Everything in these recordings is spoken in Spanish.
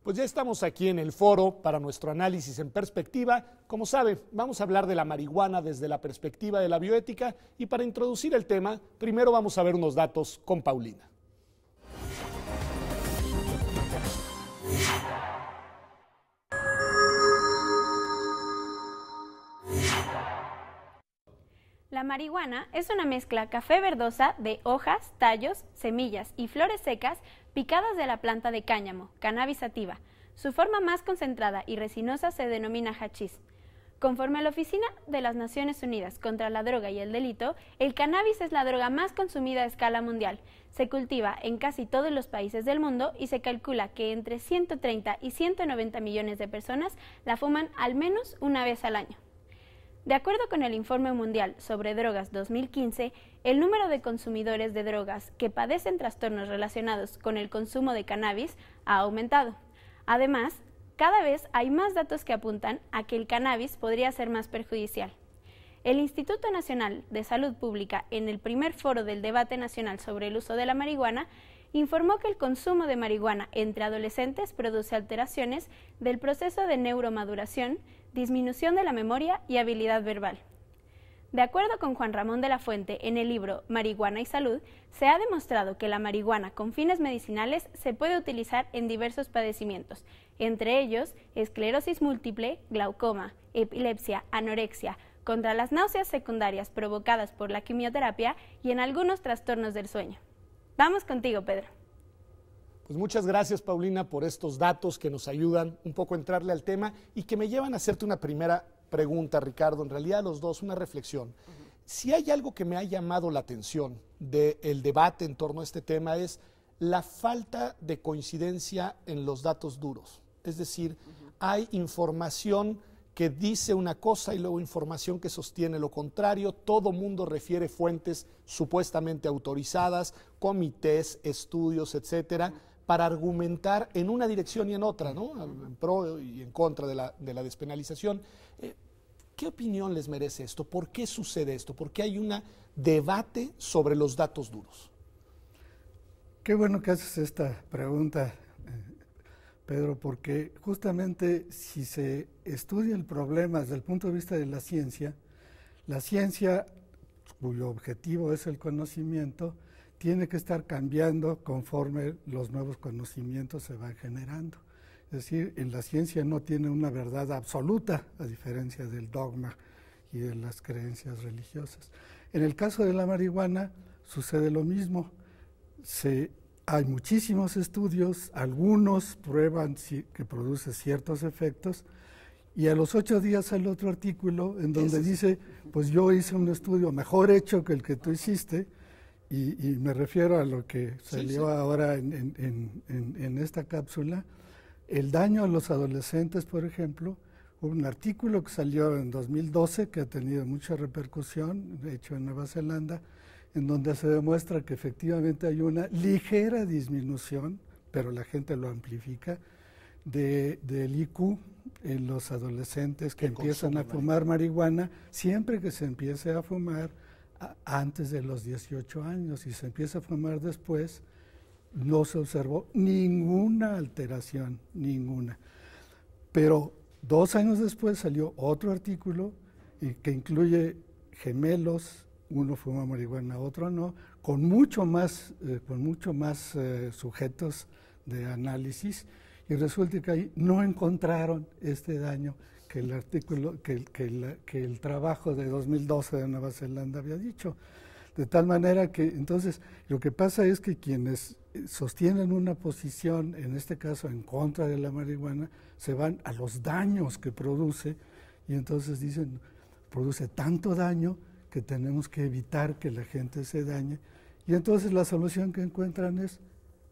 Pues ya estamos aquí en el foro para nuestro análisis en perspectiva. Como sabe, vamos a hablar de la marihuana desde la perspectiva de la bioética y para introducir el tema, primero vamos a ver unos datos con Paulina. La marihuana es una mezcla café verdosa de hojas, tallos, semillas y flores secas picadas de la planta de cáñamo, Cannabis sativa. Su forma más concentrada y resinosa se denomina hachís. Conforme a la Oficina de las Naciones Unidas contra la Droga y el Delito, el cannabis es la droga más consumida a escala mundial. Se cultiva en casi todos los países del mundo y se calcula que entre 130 y 190 millones de personas la fuman al menos una vez al año. De acuerdo con el Informe Mundial sobre Drogas 2015, el número de consumidores de drogas que padecen trastornos relacionados con el consumo de cannabis ha aumentado. Además, cada vez hay más datos que apuntan a que el cannabis podría ser más perjudicial. El Instituto Nacional de Salud Pública, en el primer foro del debate nacional sobre el uso de la marihuana, informó que el consumo de marihuana entre adolescentes produce alteraciones del proceso de neuromaduración, disminución de la memoria y habilidad verbal. De acuerdo con Juan Ramón de la Fuente, en el libro Marihuana y Salud, se ha demostrado que la marihuana con fines medicinales se puede utilizar en diversos padecimientos, entre ellos esclerosis múltiple, glaucoma, epilepsia, anorexia, contra las náuseas secundarias provocadas por la quimioterapia y en algunos trastornos del sueño. Vamos contigo, Pedro. Pues muchas gracias, Paulina, por estos datos que nos ayudan un poco a entrarle al tema y que me llevan a hacerte una primera pregunta, Ricardo, en realidad los dos, una reflexión. Si hay algo que me ha llamado la atención del debate en torno a este tema es la falta de coincidencia en los datos duros. Es decir, hay información que dice una cosa y luego información que sostiene lo contrario. Todo mundo refiere fuentes supuestamente autorizadas, comités, estudios, etcétera, para argumentar en una dirección y en otra, ¿no? En pro y en contra de la despenalización. ¿Qué opinión les merece esto? ¿Por qué sucede esto? ¿Por qué hay un debate sobre los datos duros? Qué bueno que haces esta pregunta, Pedro, porque justamente si se estudia el problema desde el punto de vista de la ciencia, cuyo objetivo es el conocimiento, tiene que estar cambiando conforme los nuevos conocimientos se van generando. Es decir, en la ciencia no tiene una verdad absoluta, a diferencia del dogma y de las creencias religiosas. En el caso de la marihuana sucede lo mismo. Hay muchísimos estudios, algunos prueban que produce ciertos efectos, y a los 8 días sale otro artículo en donde dice, pues yo hice un estudio mejor hecho que el que tú hiciste, y me refiero a lo que salió ahora en esta cápsula. El daño a los adolescentes, por ejemplo, hubo un artículo que salió en 2012 que ha tenido mucha repercusión, hecho en Nueva Zelanda, en donde se demuestra que efectivamente hay una ligera disminución, pero la gente lo amplifica, del IQ en los adolescentes que empiezan a fumar marihuana, siempre que se empiece a fumar antes de los 18 años, y se empieza a fumar después, no se observó ninguna alteración, ninguna. Pero 2 años después salió otro artículo que incluye gemelos, uno fuma marihuana, otro no, con mucho más sujetos de análisis, y resulta que ahí no encontraron este daño que el artículo, que el trabajo de 2012 de Nueva Zelanda había dicho. De tal manera que, entonces, lo que pasa es que quienes sostienen una posición, en este caso en contra de la marihuana, se van a los daños que produce, y entonces dicen, produce tanto daño que tenemos que evitar que la gente se dañe, y entonces la solución que encuentran es,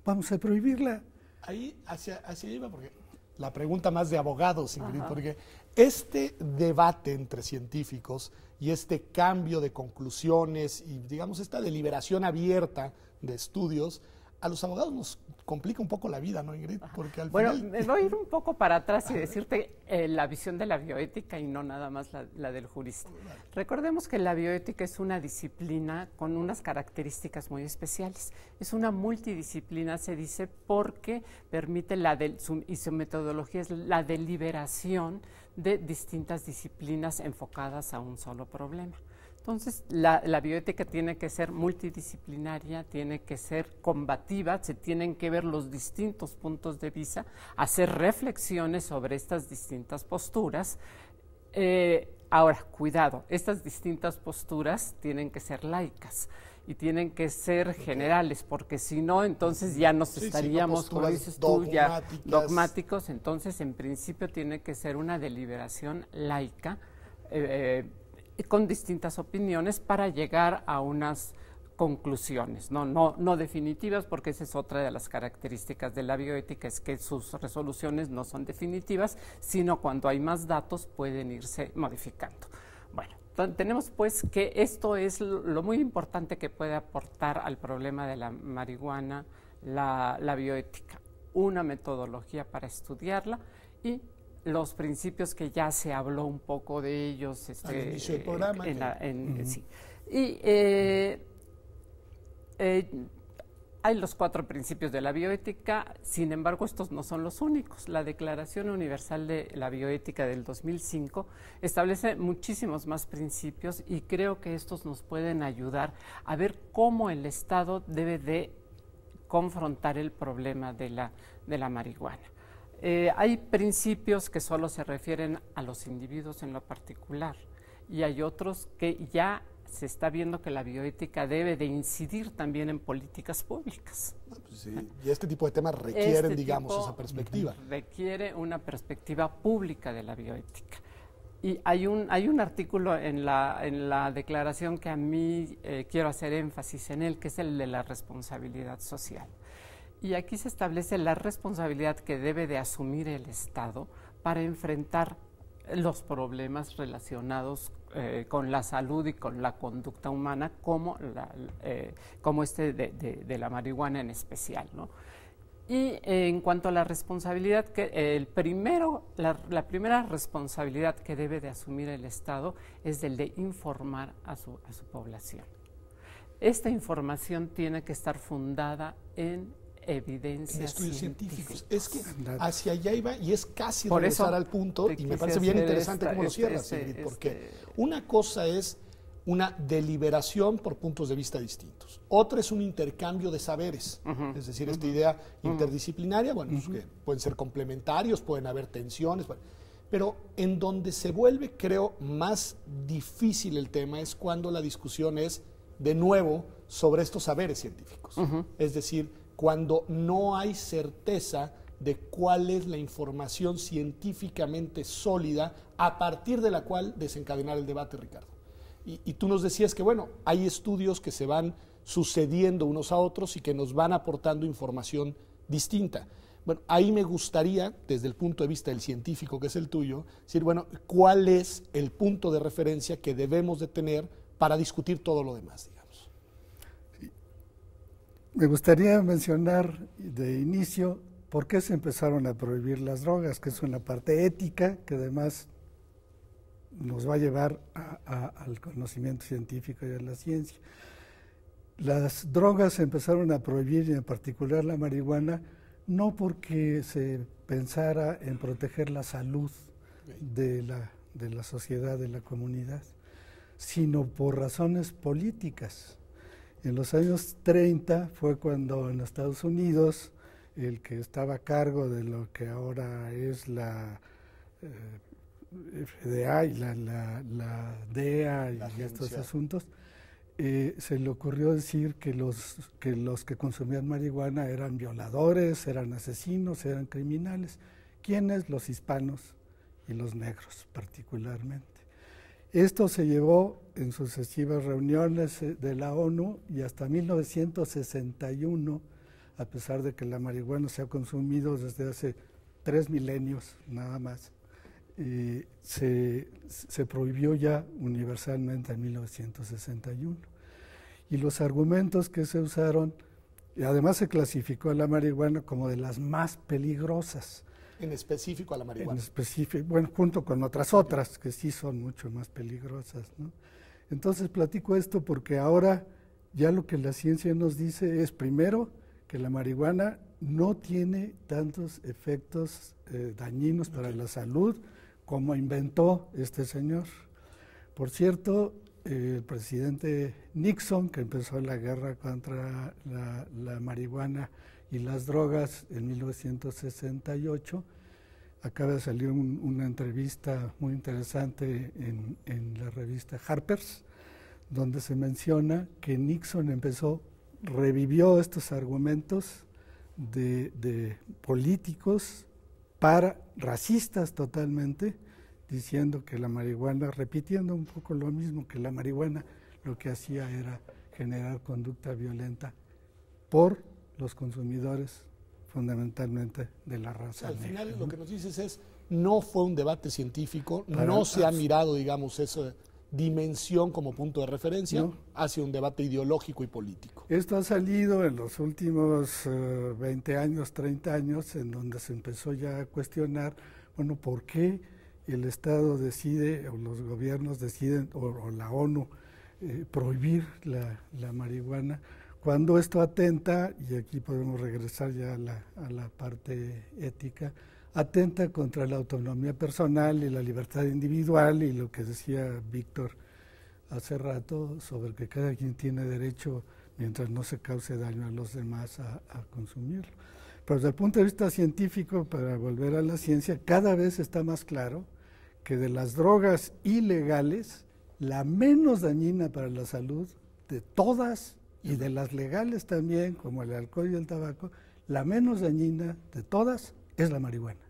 vamos a prohibirla. Ahí hacia iba, porque la pregunta más de abogados, Ingrid, porque este debate entre científicos y este cambio de conclusiones y, digamos, esta deliberación abierta de estudios a los abogados nos complica un poco la vida, ¿no, Ingrid? Porque al Bueno, final... me voy a ir un poco para atrás y decirte la visión de la bioética y no nada más la del jurista. Recordemos que la bioética es una disciplina con unas características muy especiales. Es una multidisciplina, se dice, porque permite y su metodología es la deliberación de distintas disciplinas enfocadas a un solo problema. Entonces, la bioética tiene que ser multidisciplinaria, tiene que ser combativa, se tienen que ver los distintos puntos de vista, hacer reflexiones sobre estas distintas posturas. Ahora, cuidado, estas distintas posturas tienen que ser laicas y tienen que ser generales, porque si no, entonces ya nos estaríamos, como dices tú, ya dogmáticos. Entonces, en principio, tiene que ser una deliberación laica, con distintas opiniones para llegar a unas conclusiones, no definitivas, porque esa es otra de las características de la bioética, es que sus resoluciones no son definitivas, sino cuando hay más datos pueden irse modificando. Bueno, tenemos pues que esto es lo muy importante que puede aportar al problema de la marihuana, la bioética, una metodología para estudiarla y los principios que ya se habló un poco de ellos al inicio del programa. Sí. Y hay los 4 principios de la bioética, sin embargo, estos no son los únicos. La Declaración Universal de la Bioética del 2005 establece muchísimos más principios y creo que estos nos pueden ayudar a ver cómo el Estado debe de confrontar el problema de la marihuana. Hay principios que solo se refieren a los individuos en lo particular y hay otros que ya se está viendo que la bioética debe de incidir también en políticas públicas. Pues sí, y este tipo de temas requieren, digamos, esa perspectiva. Requiere una perspectiva pública de la bioética. Y hay un artículo en la declaración que a mí quiero hacer énfasis en él, que es el de la responsabilidad social. Y aquí se establece la responsabilidad que debe de asumir el Estado para enfrentar los problemas relacionados con la salud y con la conducta humana, como este de la marihuana en especial, ¿no? Y en cuanto a la responsabilidad, la primera responsabilidad que debe de asumir el Estado es el de informar a su población. Esta información tiene que estar fundada en evidencias en estudios científicos. Es que hacia allá iba y es casi regresar al punto, y me parece bien interesante cómo lo cierras, Ingrid, porque una cosa es una deliberación por puntos de vista distintos. Otra es un intercambio de saberes, es decir, esta idea interdisciplinaria, bueno, pues que pueden ser complementarios, pueden haber tensiones, pero en donde se vuelve, creo, más difícil el tema es cuando la discusión es, de nuevo, sobre estos saberes científicos. Es decir, cuando no hay certeza de cuál es la información científicamente sólida a partir de la cual desencadenar el debate, Ricardo. Y tú nos decías que, bueno, hay estudios que se van sucediendo unos a otros y que nos van aportando información distinta. Bueno, ahí me gustaría, desde el punto de vista del científico, que es el tuyo, decir, bueno, ¿cuál es el punto de referencia que debemos de tener para discutir todo lo demás, digamos? Me gustaría mencionar de inicio por qué se empezaron a prohibir las drogas, que es una parte ética que además nos va a llevar al conocimiento científico y a la ciencia. Las drogas se empezaron a prohibir, y en particular la marihuana, no porque se pensara en proteger la salud de la sociedad, de la comunidad, sino por razones políticas. En los años 30 fue cuando en Estados Unidos el que estaba a cargo de lo que ahora es la FDA y la DEA y estos asuntos, se le ocurrió decir que los que consumían marihuana eran violadores, eran asesinos, eran criminales. ¿Quiénes? Los hispanos y los negros particularmente. Esto se llevó en sucesivas reuniones de la ONU y hasta 1961, a pesar de que la marihuana se ha consumido desde hace 3 milenios nada más, se prohibió ya universalmente en 1961. Y los argumentos que se usaron Y además se clasificó a la marihuana como de las más peligrosas. En específico a la marihuana. En específico, bueno, junto con otras que sí son mucho más peligrosas, ¿no? Entonces platico esto porque ahora ya lo que la ciencia nos dice es, primero, que la marihuana no tiene tantos efectos dañinos para la salud como inventó este señor. Por cierto, el presidente Nixon, que empezó la guerra contra la marihuana y las drogas en 1968, acaba de salir una entrevista muy interesante en la revista Harper's, donde se menciona que Nixon revivió estos argumentos de políticos racistas totalmente, diciendo que la marihuana, repitiendo un poco lo mismo, que la marihuana lo que hacía era generar conducta violenta por los consumidores, fundamentalmente de la raza al negra, final ¿no? lo que nos dices es, no fue un debate científico, Para no se ha mirado, digamos, esa dimensión como punto de referencia, No. hacia un debate ideológico y político. Esto ha salido en los últimos 20 años, 30 años, en donde se empezó ya a cuestionar, bueno, ¿por qué el Estado decide, o los gobiernos deciden, o la ONU, prohibir la marihuana? Cuando esto atenta, y aquí podemos regresar ya a la parte ética, atenta contra la autonomía personal y la libertad individual, y lo que decía Víctor hace rato sobre que cada quien tiene derecho, mientras no se cause daño a los demás, a consumirlo. Pero desde el punto de vista científico, para volver a la ciencia, cada vez está más claro que de las drogas ilegales, la menos dañina para la salud de todas, y de las legales también, como el alcohol y el tabaco, la menos dañina de todas es la marihuana.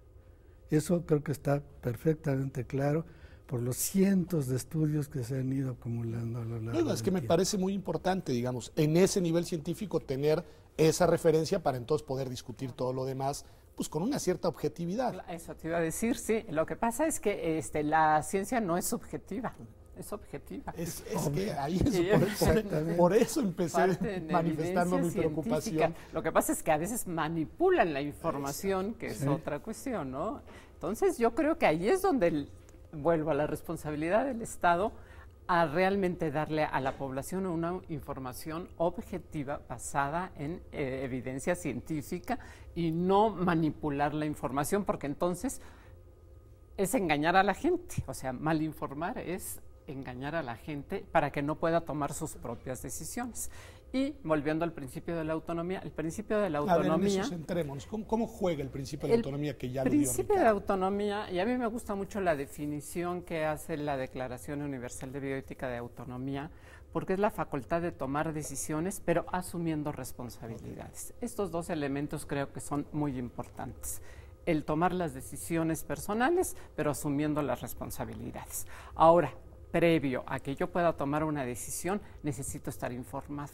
Eso creo que está perfectamente claro por los cientos de estudios que se han ido acumulando a lo largo Es que me tiempo. parece muy importante, digamos, en ese nivel científico tener esa referencia para entonces poder discutir todo lo demás, pues con una cierta objetividad. Eso te iba a decir, sí. Lo que pasa es que la ciencia no es subjetiva, es objetiva. Es que ahí Sí, por eso empecé Parte en manifestando mi evidencia preocupación. científica. Lo que pasa es que a veces manipulan la información, que es otra cuestión, ¿no? Entonces yo creo que ahí es donde vuelvo a la responsabilidad del Estado a realmente darle a la población una información objetiva basada en evidencia científica y no manipular la información, porque entonces es engañar a la gente. O sea, malinformar es engañar a la gente para que no pueda tomar sus propias decisiones. Y volviendo al principio de la autonomía, el principio de la autonomía... A ver, en eso centrémonos. ¿Cómo juega el principio de la autonomía que ya lo dio El principio de Ricardo? autonomía, y a mí me gusta mucho la definición que hace la Declaración Universal de Bioética de Autonomía, porque es la facultad de tomar decisiones, pero asumiendo responsabilidades. Estos dos elementos creo que son muy importantes. El tomar las decisiones personales, pero asumiendo las responsabilidades. Ahora, previo a que yo pueda tomar una decisión, necesito estar informado.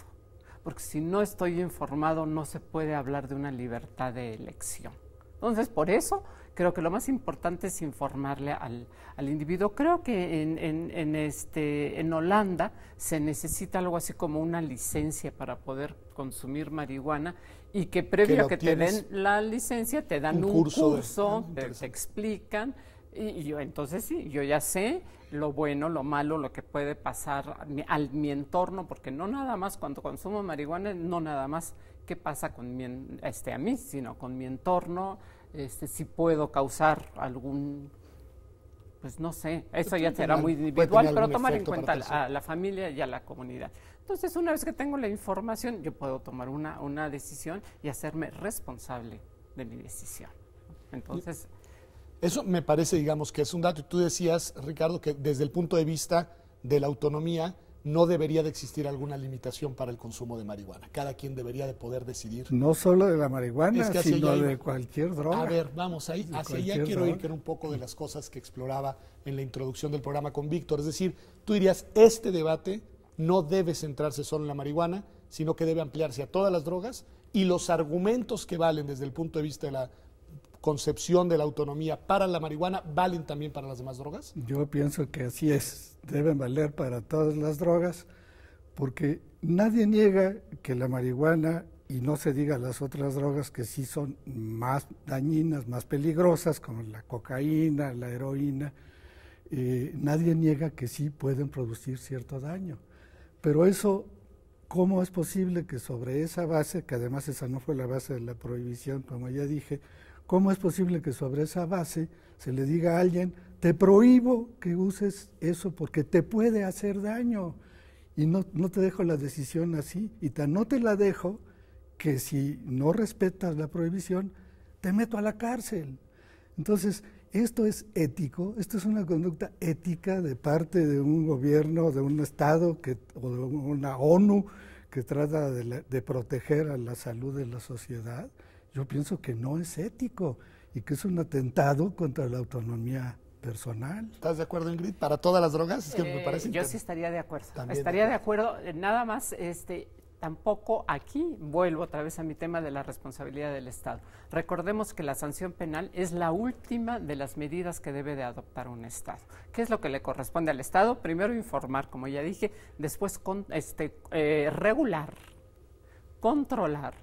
Porque si no estoy informado, no se puede hablar de una libertad de elección. Entonces, por eso, creo que lo más importante es informarle al individuo. Creo que en Holanda se necesita algo así como una licencia para poder consumir marihuana, y que previo a que te den la licencia, te dan un curso, te explican. Y yo entonces sí, yo ya sé lo bueno, lo malo, lo que puede pasar a mi entorno, porque no nada más cuando consumo marihuana, no nada más qué pasa con a mí, sino con mi entorno, si puedo causar algún, pues no sé, eso ya será muy individual, pero tomar en cuenta a la familia y a la comunidad. Entonces, una vez que tengo la información, yo puedo tomar una decisión y hacerme responsable de mi decisión. Entonces... Eso me parece, digamos, que es un dato. Y tú decías, Ricardo, que desde el punto de vista de la autonomía no debería de existir alguna limitación para el consumo de marihuana. Cada quien debería de poder decidir. No solo de la marihuana, Es que hacia sino allá de iba. cualquier droga. A ver, vamos, ahí, hacia allá cualquier quiero ir, droga. que era un poco de las cosas que exploraba en la introducción del programa con Víctor. Es decir, tú dirías, este debate no debe centrarse solo en la marihuana, sino que debe ampliarse a todas las drogas, y los argumentos que valen desde el punto de vista de la concepción de la autonomía para la marihuana valen también para las demás drogas. Yo pienso que así es, deben valer para todas las drogas, porque nadie niega que la marihuana y no se diga las otras drogas que sí son más dañinas, más peligrosas, como la cocaína, la heroína, nadie niega que sí pueden producir cierto daño. Pero eso, ¿cómo es posible que sobre esa base, que además esa no fue la base de la prohibición, como ya dije, cómo es posible que sobre esa base se le diga a alguien, te prohíbo que uses eso porque te puede hacer daño y no te dejo la decisión así, y no te la dejo que si no respetas la prohibición, te meto a la cárcel? Entonces, esto es ético, esto es una conducta ética de parte de un gobierno, de un Estado o de una ONU que trata de proteger a la salud de la sociedad. Yo pienso que no es ético y que es un atentado contra la autonomía personal. ¿Estás de acuerdo, Ingrid? ¿Para todas las drogas? Es que me parece yo sí estaría de acuerdo. También estaría de acuerdo. Nada más, tampoco aquí vuelvo otra vez a mi tema de la responsabilidad del Estado. Recordemos que la sanción penal es la última de las medidas que debe de adoptar un Estado. ¿Qué es lo que le corresponde al Estado? Primero informar, como ya dije, después regular, controlar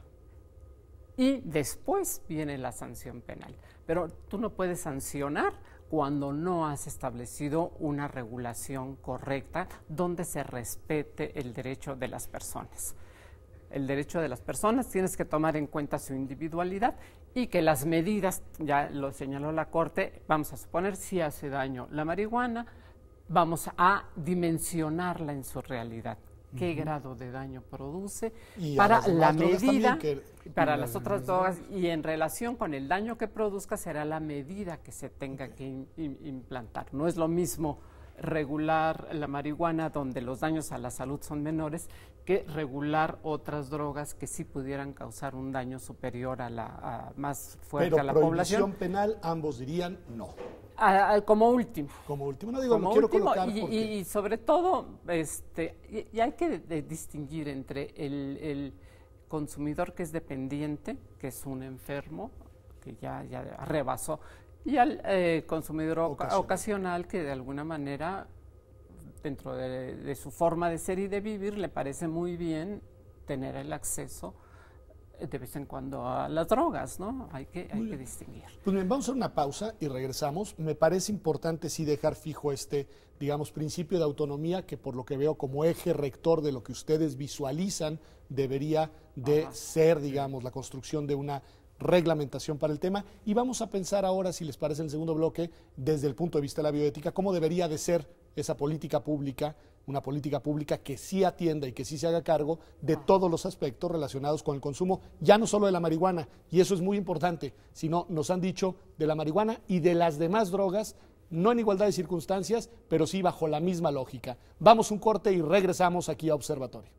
y después viene la sanción penal. Pero tú no puedes sancionar cuando no has establecido una regulación correcta donde se respete el derecho de las personas. El derecho de las personas, tienes que tomar en cuenta su individualidad y que las medidas, ya lo señaló la Corte, vamos a suponer si hace daño la marihuana, vamos a dimensionarla en su realidad. ¿Qué grado de daño produce? Y para la medida, para las las otras drogas, y en relación con el daño que produzca será la medida que se tenga que implantar. No es lo mismo regular la marihuana, donde los daños a la salud son menores, que regular otras drogas que sí pudieran causar un daño superior más fuerte Pero a la población. prohibición penal, ambos dirían no. Como último. Como último, no digo, Como lo quiero último, colocar y sobre todo, y hay que distinguir entre el consumidor que es dependiente, que es un enfermo, que ya rebasó, y al consumidor ocasional, que de alguna manera, dentro de su forma de ser y de vivir, le parece muy bien tener el acceso de vez en cuando a las drogas, ¿no? Hay que distinguir. Pues bien, vamos a hacer una pausa y regresamos. Me parece importante sí dejar fijo digamos, principio de autonomía, que por lo que veo como eje rector de lo que ustedes visualizan debería de ser, digamos, la construcción de una reglamentación para el tema. Y vamos a pensar ahora, si les parece, en el segundo bloque, desde el punto de vista de la bioética, cómo debería de ser esa política pública, una política pública que sí atienda y que sí se haga cargo de todos los aspectos relacionados con el consumo, ya no solo de la marihuana, y eso es muy importante, sino nos han dicho de la marihuana y de las demás drogas, no en igualdad de circunstancias, pero sí bajo la misma lógica. Vamos a un corte y regresamos aquí a Observatorio.